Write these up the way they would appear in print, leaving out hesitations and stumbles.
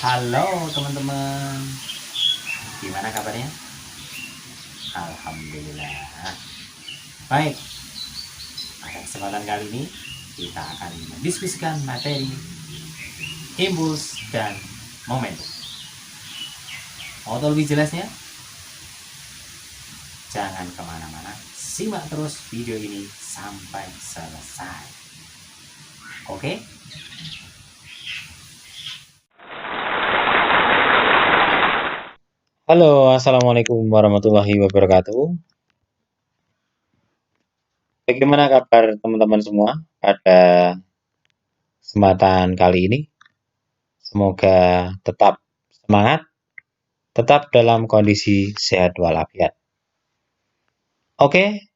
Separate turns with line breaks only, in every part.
Halo teman-teman, gimana kabarnya? Alhamdulillah. Baik, pada kesempatan kali ini kita akan mendiskusikan materi impuls dan momentum. Mau tahu lebih jelasnya? Jangan kemana-mana, simak terus video ini sampai selesai. Oke? Halo, assalamualaikum warahmatullahi wabarakatuh. Bagaimana kabar teman-teman semua pada kesempatan kali ini? Semoga tetap semangat, tetap dalam kondisi sehat walafiat. Oke,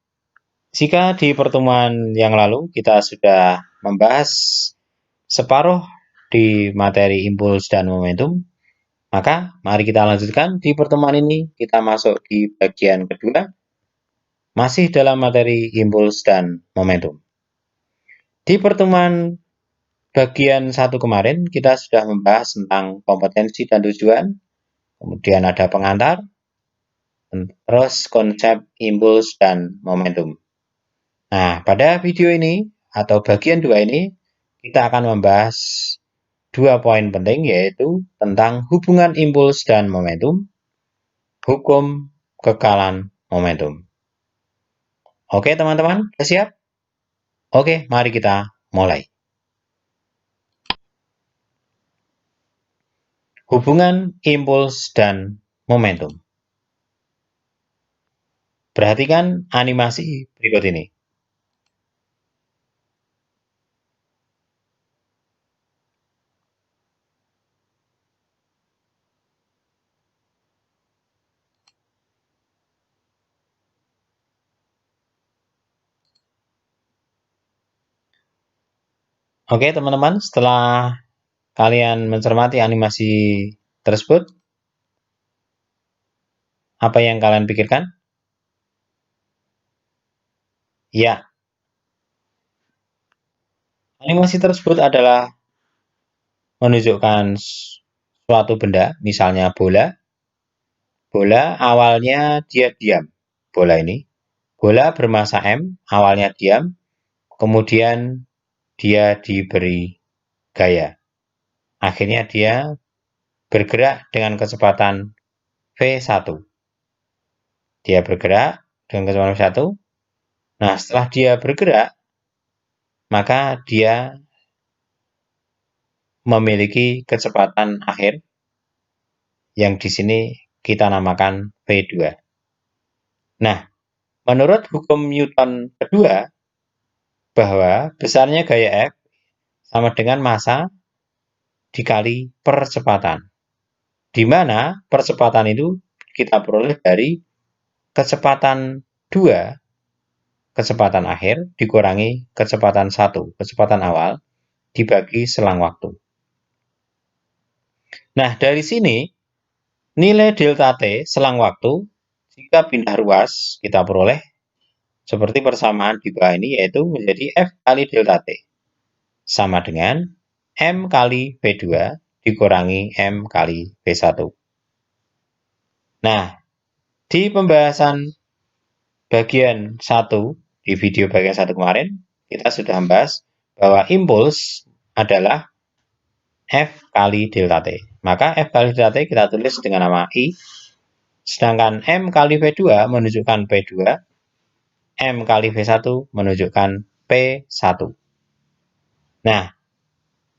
jika di pertemuan yang lalu kita sudah membahas separuh di materi impuls dan momentum, maka mari kita lanjutkan di pertemuan ini. Kita masuk di bagian kedua, masih dalam materi impuls dan momentum. Di pertemuan bagian 1 kemarin, kita sudah membahas tentang kompetensi dan tujuan, kemudian ada pengantar, terus konsep impuls dan momentum. Nah, pada video ini atau bagian 2 ini, kita akan membahas 2 poin penting, yaitu tentang hubungan impuls dan momentum, hukum kekalan momentum. Oke teman-teman, sudah siap? Oke, mari kita mulai. Hubungan impuls dan momentum. Perhatikan animasi berikut ini. Oke teman-teman, setelah kalian mencermati animasi tersebut, apa yang kalian pikirkan? Ya, animasi tersebut adalah menunjukkan suatu benda, misalnya bola. Bola awalnya dia diam, bola ini. Bola bermassa M, awalnya diam, kemudian dia diberi gaya. Akhirnya dia bergerak dengan kecepatan V1. Dia bergerak dengan kecepatan V1. Nah, setelah dia bergerak, maka dia memiliki kecepatan akhir yang di sini kita namakan V2. Nah, menurut hukum Newton kedua, bahwa besarnya gaya F sama dengan massa dikali percepatan, di mana percepatan itu kita peroleh dari kecepatan 2, kecepatan akhir, dikurangi kecepatan 1, kecepatan awal, dibagi selang waktu. Nah, dari sini, nilai delta T selang waktu, jika pindah ruas, kita peroleh seperti persamaan di bawah ini, yaitu menjadi F kali delta T. Sama dengan M kali V2 dikurangi M kali V1. Nah, di pembahasan bagian 1, di video bagian 1 kemarin, kita sudah membahas bahwa impuls adalah F kali delta T. Maka F kali delta T kita tulis dengan nama I, sedangkan M kali V2 menunjukkan P2, M kali V1 menunjukkan P1. Nah,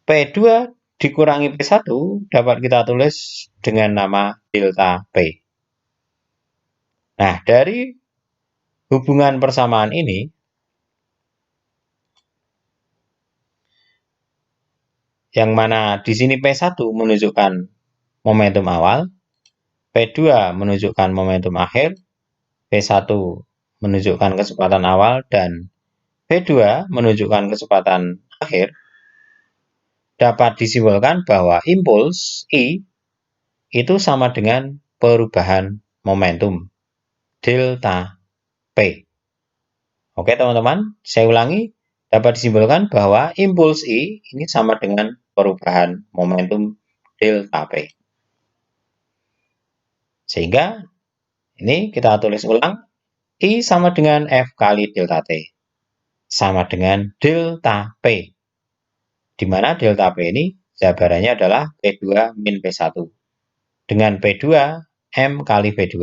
P2 dikurangi P1 dapat kita tulis dengan nama delta P. Nah, dari hubungan persamaan ini, yang mana di sini P1 menunjukkan momentum awal, P2 menunjukkan momentum akhir, P1 menunjukkan kecepatan awal, dan P2 menunjukkan kecepatan akhir, dapat disimpulkan bahwa impuls I itu sama dengan perubahan momentum delta P. Oke teman-teman, saya ulangi, dapat disimpulkan bahwa impuls I ini sama dengan perubahan momentum delta P. Sehingga ini kita tulis ulang, I sama dengan F kali delta T. Sama dengan delta P. Di mana delta P ini jabarannya adalah P2 min P1. Dengan P2, M kali P2,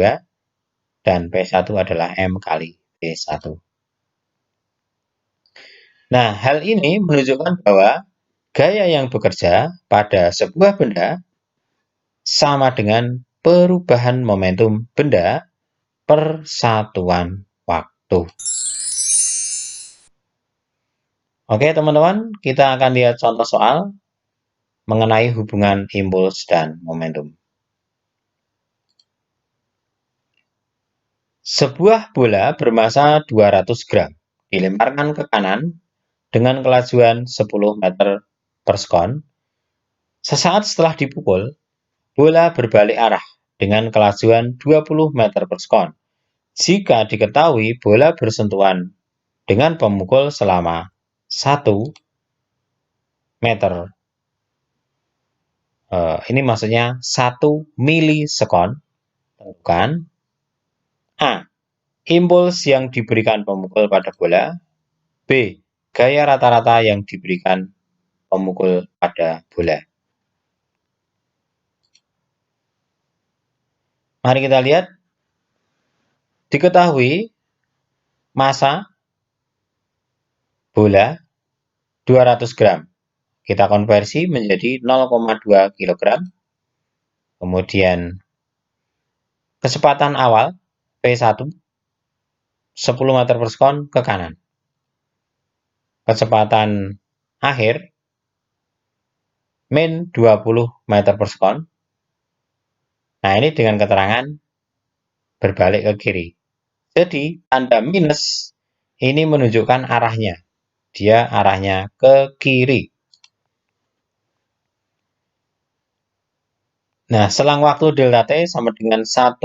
dan P1 adalah M kali P1. Nah, hal ini menunjukkan bahwa gaya yang bekerja pada sebuah benda sama dengan perubahan momentum benda per satuan waktu. Oke teman-teman, kita akan lihat contoh soal mengenai hubungan impuls dan momentum. Sebuah bola bermasa 200 gram dilemparkan ke kanan dengan kelajuan 10 meter per sekon. Sesaat setelah dipukul, bola berbalik arah dengan kelajuan 20 meter per sekon. Jika diketahui bola bersentuhan dengan pemukul selama 1 meter, ini maksudnya 1 milisekon, tentukan A. Impuls yang diberikan pemukul pada bola. B. Gaya rata-rata yang diberikan pemukul pada bola. Mari kita lihat. Diketahui massa bola 200 gram. Kita konversi menjadi 0,2 kg. Kemudian kecepatan awal P1 10 meter per sekon ke kanan. Kecepatan akhir min 20 meter per sekon. Nah, ini dengan keterangan berbalik ke kiri. Jadi, tanda minus ini menunjukkan arahnya. Dia arahnya ke kiri. Nah, selang waktu delta T sama dengan 1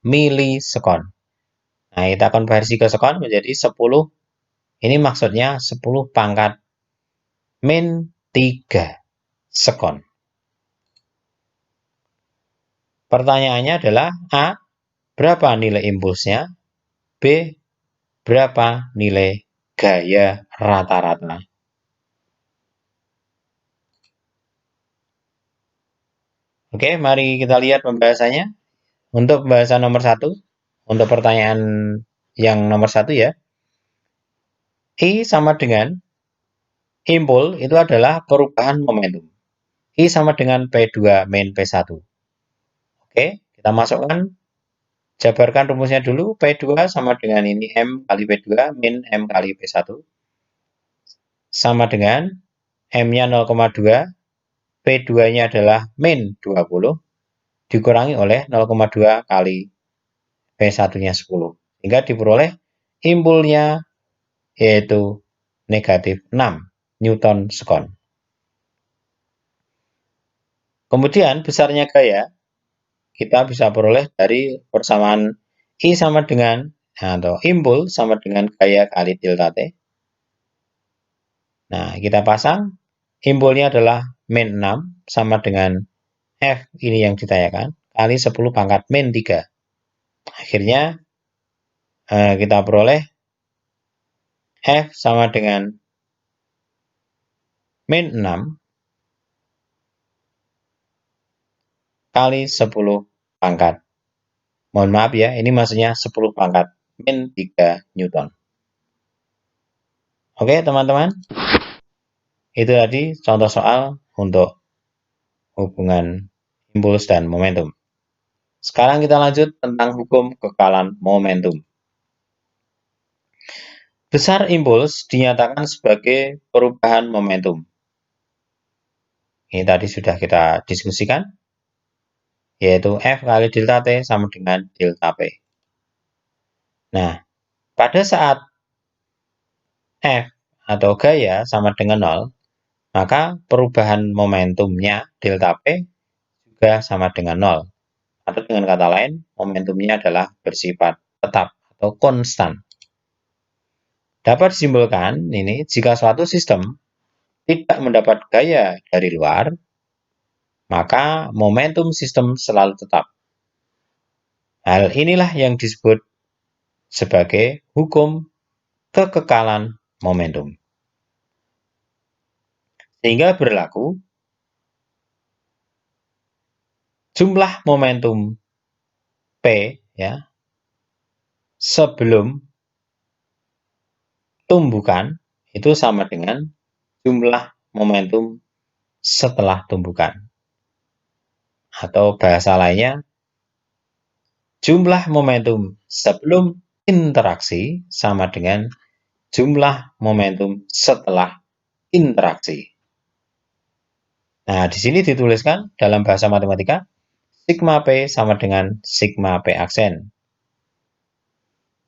milisekon. Nah, kita konversi ke sekon menjadi 10. Ini maksudnya 10 pangkat min 3 sekon. Pertanyaannya adalah A. Berapa nilai impulsnya? B. Berapa nilai gaya rata-rata? Oke, mari kita lihat pembahasannya. Untuk pembahasan nomor 1, untuk pertanyaan yang nomor 1 ya. I sama dengan impul itu adalah perubahan momentum. I sama dengan P2 min P1. Oke, kita masukkan, jabarkan rumusnya dulu. P2 sama dengan ini M kali P2 min M kali P1. Sama dengan M-nya 0,2, P2-nya adalah min 20, dikurangi oleh 0,2 kali P1-nya 10. Sehingga diperoleh impulnya yaitu negatif 6 Newton sekon. Kemudian besarnya gaya kita bisa peroleh dari persamaan I sama dengan, atau impul sama dengan gaya kali delta T. Nah, kita pasang, impulnya adalah min 6 sama dengan F ini yang ditanyakan, kali 10 pangkat min 3. Akhirnya kita peroleh F sama dengan min 6 kali 10 pangkat. Mohon maaf ya, ini maksudnya 10 pangkat min 3 Newton. Oke teman-teman, itu tadi contoh soal untuk hubungan impuls dan momentum. Sekarang kita lanjut tentang hukum kekalan momentum. Besar impuls dinyatakan sebagai perubahan momentum. Ini tadi sudah kita diskusikan, yaitu F kali delta T sama dengan delta P. Nah, pada saat F atau gaya sama dengan 0, maka perubahan momentumnya delta P juga sama dengan 0. Atau dengan kata lain, momentumnya adalah bersifat tetap atau konstan. Dapat disimpulkan ini, jika suatu sistem tidak mendapat gaya dari luar, maka momentum sistem selalu tetap. Hal inilah yang disebut sebagai hukum kekekalan momentum. Sehingga berlaku jumlah momentum P ya sebelum tumbukan itu sama dengan jumlah momentum setelah tumbukan. Atau bahasa lainnya, jumlah momentum sebelum interaksi sama dengan jumlah momentum setelah interaksi. Nah, di sini dituliskan dalam bahasa matematika, sigma P sama dengan sigma P aksen.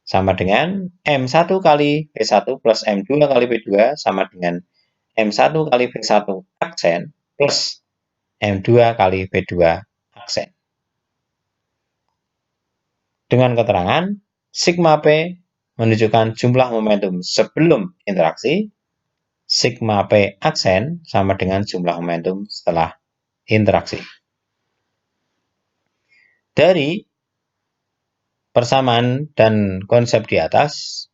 Sama dengan M1 kali P1 plus M2 kali P2 sama dengan M1 kali P1 aksen plus M2 kali P2 aksen. Dengan keterangan, sigma P menunjukkan jumlah momentum sebelum interaksi, sigma P aksen sama dengan jumlah momentum setelah interaksi. Dari persamaan dan konsep di atas,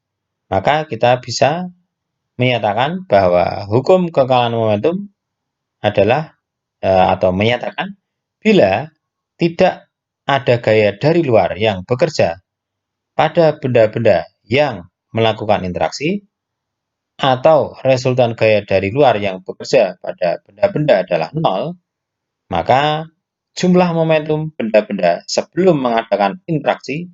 maka kita bisa menyatakan bahwa hukum kekekalan momentum adalah atau menyatakan bila tidak ada gaya dari luar yang bekerja pada benda-benda yang melakukan interaksi, atau resultan gaya dari luar yang bekerja pada benda-benda adalah nol, maka jumlah momentum benda-benda sebelum mengadakan interaksi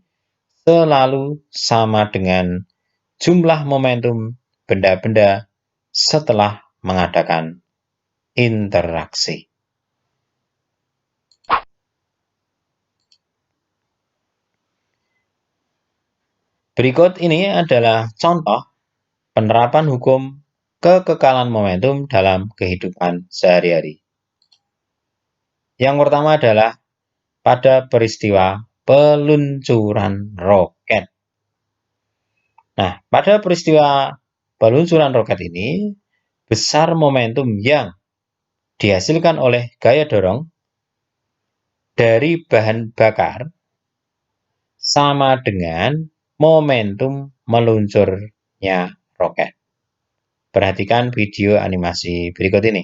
selalu sama dengan jumlah momentum benda-benda setelah mengadakan interaksi. Berikut ini adalah contoh penerapan hukum kekekalan momentum dalam kehidupan sehari-hari. Yang pertama adalah pada peristiwa peluncuran roket. Nah, pada peristiwa peluncuran roket ini, besar momentum yang dihasilkan oleh gaya dorong dari bahan bakar sama dengan momentum meluncurnya roket. Perhatikan video animasi berikut ini.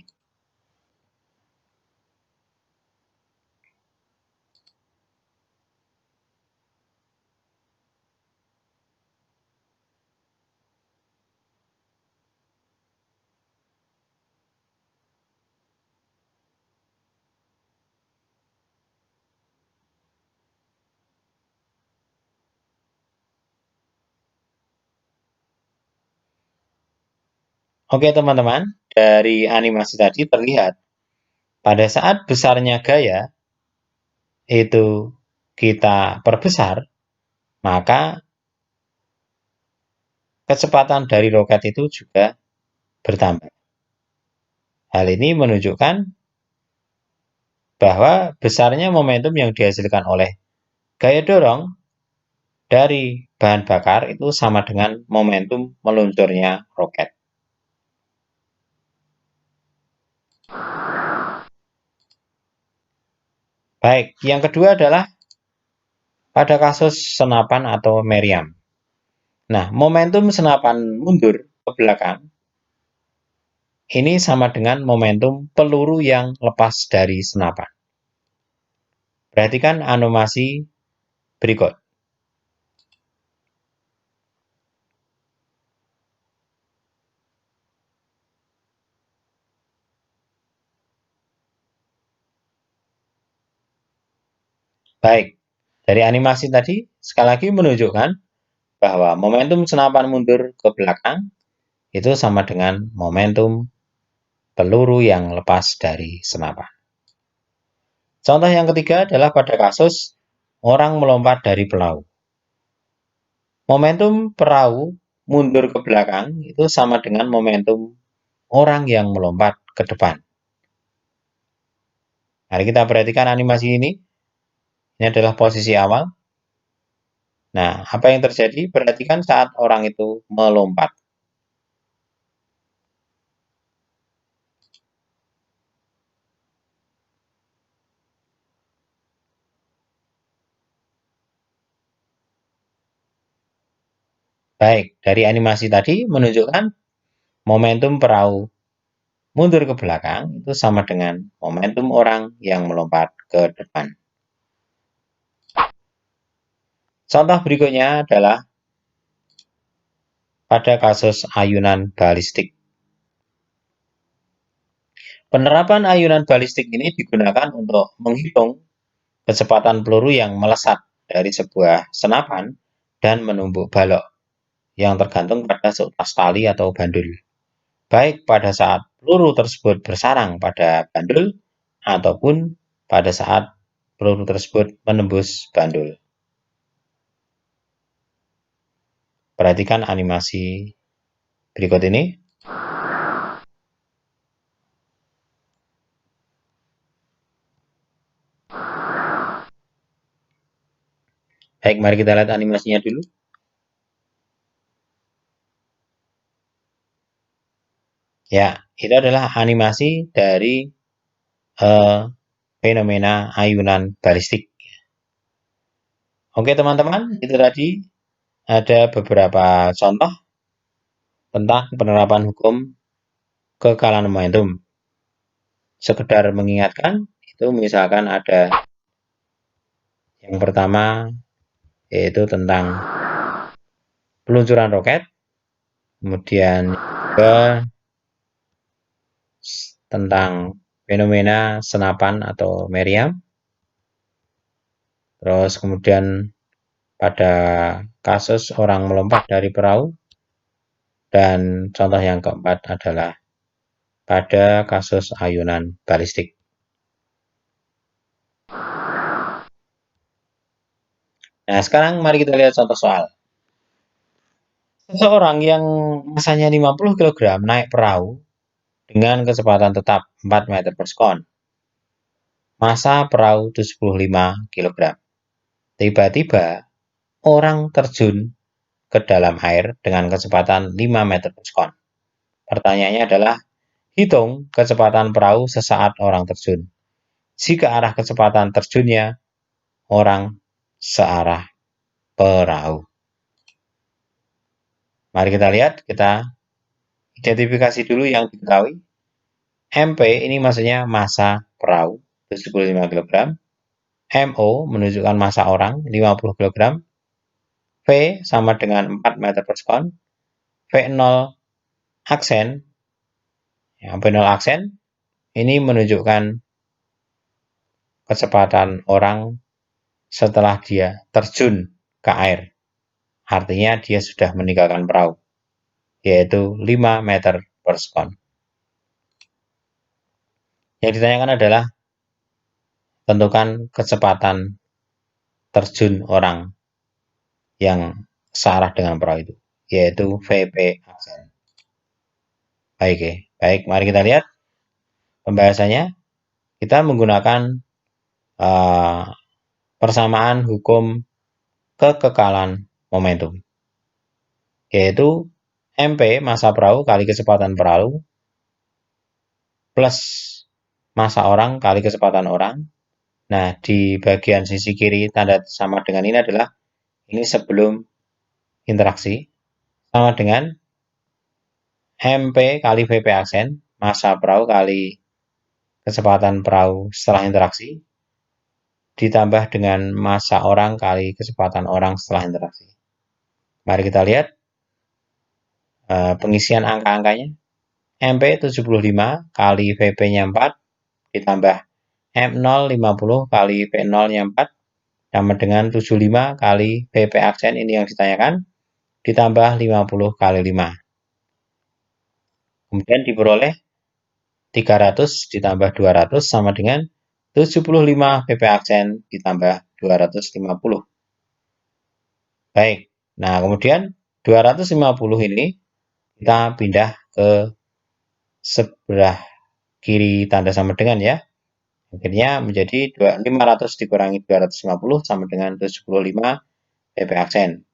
Oke teman-teman, dari animasi tadi terlihat pada saat besarnya gaya itu kita perbesar, maka kecepatan dari roket itu juga bertambah. Hal ini menunjukkan bahwa besarnya momentum yang dihasilkan oleh gaya dorong dari bahan bakar itu sama dengan momentum meluncurnya roket. Baik, yang kedua adalah pada kasus senapan atau meriam. Nah, momentum senapan mundur ke belakang ini sama dengan momentum peluru yang lepas dari senapan. Perhatikan animasi berikut. Baik, dari animasi tadi sekali lagi menunjukkan bahwa momentum senapan mundur ke belakang itu sama dengan momentum peluru yang lepas dari senapan. Contoh yang ketiga adalah pada kasus orang melompat dari perahu. Momentum perahu mundur ke belakang itu sama dengan momentum orang yang melompat ke depan. Mari kita perhatikan animasi ini. Ini adalah posisi awal. Nah, apa yang terjadi? Perhatikan saat orang itu melompat. Baik, dari animasi tadi menunjukkan momentum perahu mundur ke belakang itu sama dengan momentum orang yang melompat ke depan. Contoh berikutnya adalah pada kasus ayunan balistik. Penerapan ayunan balistik ini digunakan untuk menghitung kecepatan peluru yang melesat dari sebuah senapan dan menumbuk balok yang tergantung pada seutas tali atau bandul, baik pada saat peluru tersebut bersarang pada bandul ataupun pada saat peluru tersebut menembus bandul. Perhatikan animasi berikut ini. Baik, mari kita lihat animasinya dulu. Ya, itu adalah animasi dari fenomena ayunan balistik. Oke teman-teman, itu tadi ada beberapa contoh tentang penerapan hukum kekalan momentum. Sekedar mengingatkan, itu misalkan ada yang pertama yaitu tentang peluncuran roket, kemudian juga tentang fenomena senapan atau meriam, terus kemudian pada kasus orang melompat dari perahu, dan contoh yang keempat adalah pada kasus ayunan balistik. Nah, sekarang mari kita lihat contoh soal. Seseorang yang masanya 50 kg naik perahu dengan kecepatan tetap 4 meter per sekon. Massa perahu 75 kg. Tiba-tiba, orang terjun ke dalam air dengan kecepatan 5 meter per sekon. Pertanyaannya adalah, hitung kecepatan perahu sesaat orang terjun. Jika arah kecepatan terjunnya, orang searah perahu. Mari kita lihat, kita identifikasi dulu yang diketahui. MP ini maksudnya massa perahu 75 kg. MO menunjukkan massa orang 50 kg. V sama dengan 4 meter per sekon. V0 aksen. Yang V0 aksen ini menunjukkan kecepatan orang setelah dia terjun ke air. Artinya dia sudah meninggalkan perahu, yaitu 5 meter per sekon. Yang ditanyakan adalah tentukan kecepatan terjun orang yang searah dengan perahu itu, yaitu VP aksen. Baik, mari kita lihat pembahasannya. Kita menggunakan persamaan hukum kekekalan momentum, yaitu MP massa perahu kali kecepatan perahu plus massa orang kali kecepatan orang. Nah, di bagian sisi kiri tanda sama dengan ini adalah ini sebelum interaksi, sama dengan MP kali VP aksen, massa perahu kali kecepatan perahu setelah interaksi, ditambah dengan massa orang kali kecepatan orang setelah interaksi. Mari kita lihat pengisian angka-angkanya. MP 75 kali VP-nya 4, ditambah M0 50 kali P0-nya 4, sama dengan 75 kali VP aksen, ini yang ditanyakan, ditambah 50 kali 5. Kemudian diperoleh 300 ditambah 200 sama dengan 75 VP aksen ditambah 250. Baik, nah kemudian 250 ini kita pindah ke sebelah kiri tanda sama dengan ya. Akhirnya menjadi 500 dikurangi 250 sama dengan 75 VP aksen.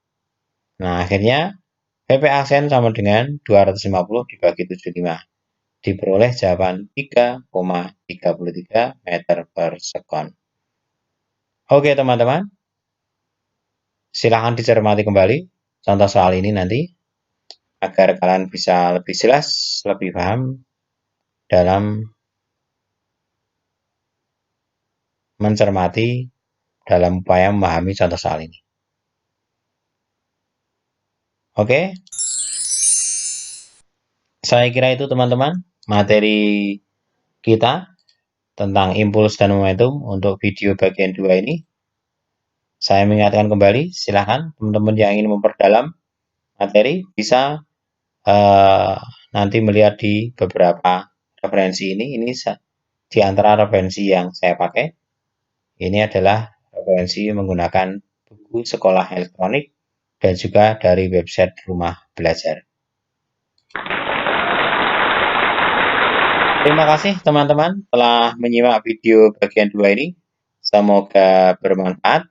Nah, akhirnya VP aksen sama dengan 250 dibagi 75. Diperoleh jawaban 3,33 meter per sekon. Oke teman-teman, silahkan dicermati kembali contoh soal ini nanti agar kalian bisa lebih jelas, lebih paham dalam mencermati dalam upaya memahami contoh soal ini. Oke, saya kira itu teman-teman materi kita tentang impuls dan momentum untuk video bagian 2 ini. Saya mengingatkan kembali, silahkan teman-teman yang ingin memperdalam materi bisa nanti melihat di beberapa referensi ini. Ini di antara referensi yang saya pakai. Ini adalah referensi menggunakan buku sekolah elektronik dan juga dari website Rumah Belajar. Terima kasih teman-teman telah menyimak video bagian 2 ini. Semoga bermanfaat.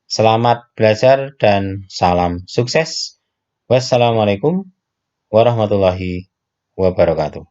Selamat belajar dan salam sukses. Wassalamualaikum warahmatullahi wabarakatuh.